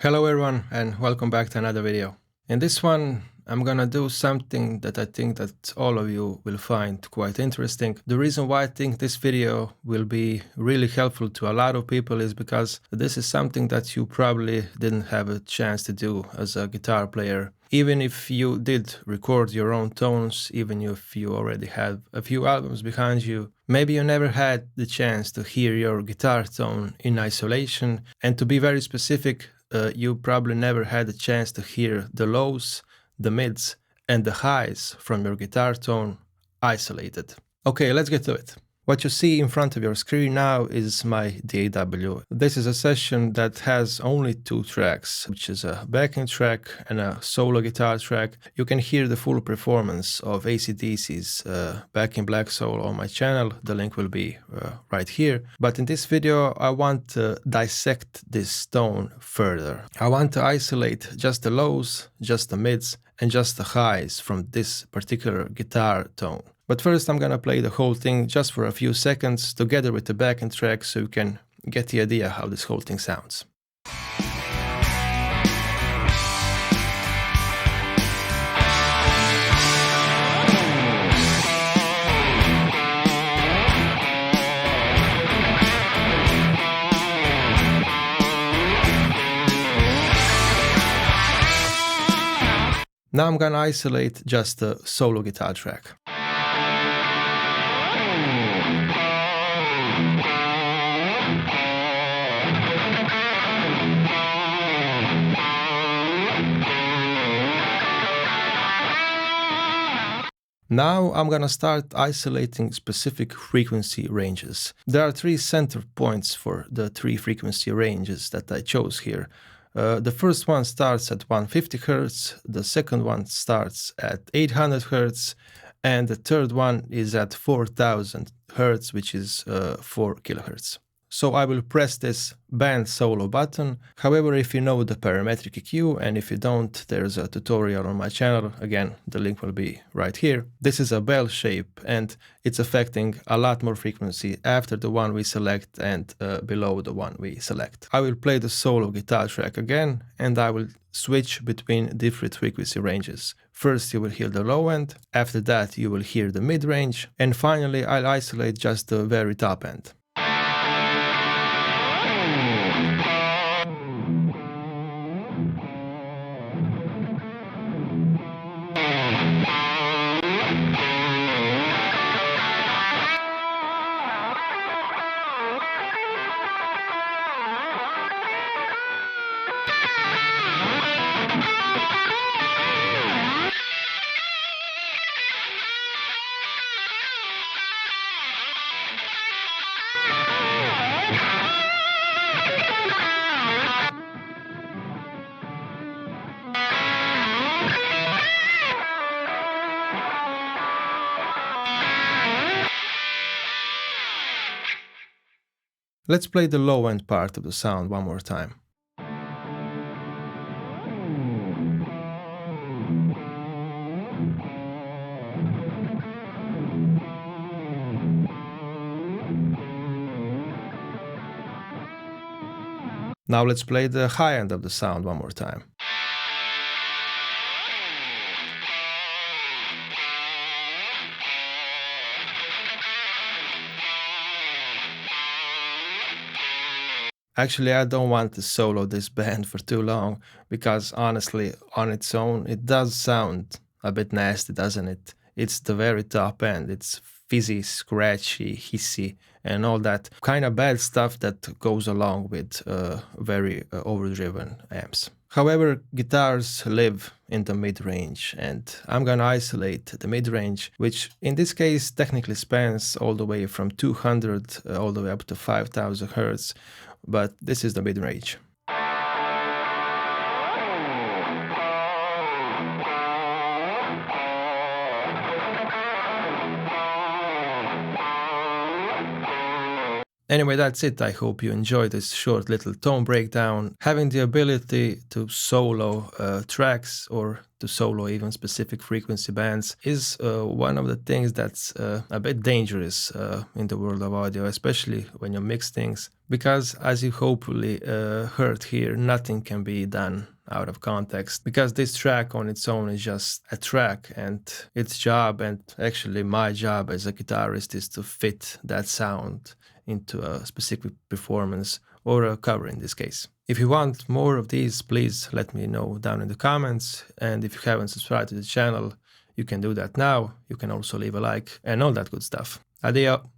Hello everyone and welcome back to another video. In this one I'm gonna do something that I think that all of you will find quite interesting. The reason why I think this video will be really helpful to a lot of people is because this is something that you probably didn't have a chance to do as a guitar player. Even if you did record your own tones, even if you already have a few albums behind you, maybe you never had the chance to hear your guitar tone in isolation, and to be very specific, you probably never had a chance to hear the lows, the mids, and the highs from your guitar tone isolated. Okay, let's get to it. What you see in front of your screen now is my DAW. This is a session that has only two tracks, which is a backing track and a solo guitar track. You can hear the full performance of AC/DC's Back in Black Soul on my channel. The link will be right here. But in this video, I want to dissect this tone further. I want to isolate just the lows, just the mids, and just the highs from this particular guitar tone. But first I'm gonna play the whole thing just for a few seconds together with the backing track so you can get the idea how this whole thing sounds. Now I'm gonna isolate just the solo guitar track. Now I'm gonna start isolating specific frequency ranges. There are three center points for the three frequency ranges that I chose here. The first one starts at 150 Hz, the second one starts at 800 Hz, and the third one is at 4000 Hz, which is 4 kHz. So I will press this band solo button. However, if you know the parametric EQ, and if you don't, there's a tutorial on my channel. Again, the link will be right here. This is a bell shape and it's affecting a lot more frequency after the one we select and below the one we select. I will play the solo guitar track again and I will switch between different frequency ranges. First you will hear the low end, after that you will hear the mid range, and finally I'll isolate just the very top end. Let's play the low end part of the sound one more time. Now let's play the high end of the sound one more time. Actually, I don't want to solo this band for too long, because honestly, on its own, it does sound a bit nasty, doesn't it? It's the very top end. It's fizzy, scratchy, hissy, and all that kind of bad stuff that goes along with very overdriven amps. However, guitars live in the mid-range, and I'm gonna isolate the mid-range, which in this case technically spans all the way from 200 all the way up to 5000 Hz, but this is the mid-range. Anyway, that's it. I hope you enjoyed this short little tone breakdown. Having the ability to solo tracks or to solo even specific frequency bands is one of the things that's a bit dangerous in the world of audio, especially when you mix things, because as you hopefully heard here, nothing can be done out of context, because this track on its own is just a track, and its job, and actually my job as a guitarist, is to fit that sound into a specific performance or a cover in this case. If you want more of these, please let me know down in the comments, and if you haven't subscribed to the channel, you can do that now. You can also leave a like and all that good stuff. Addio!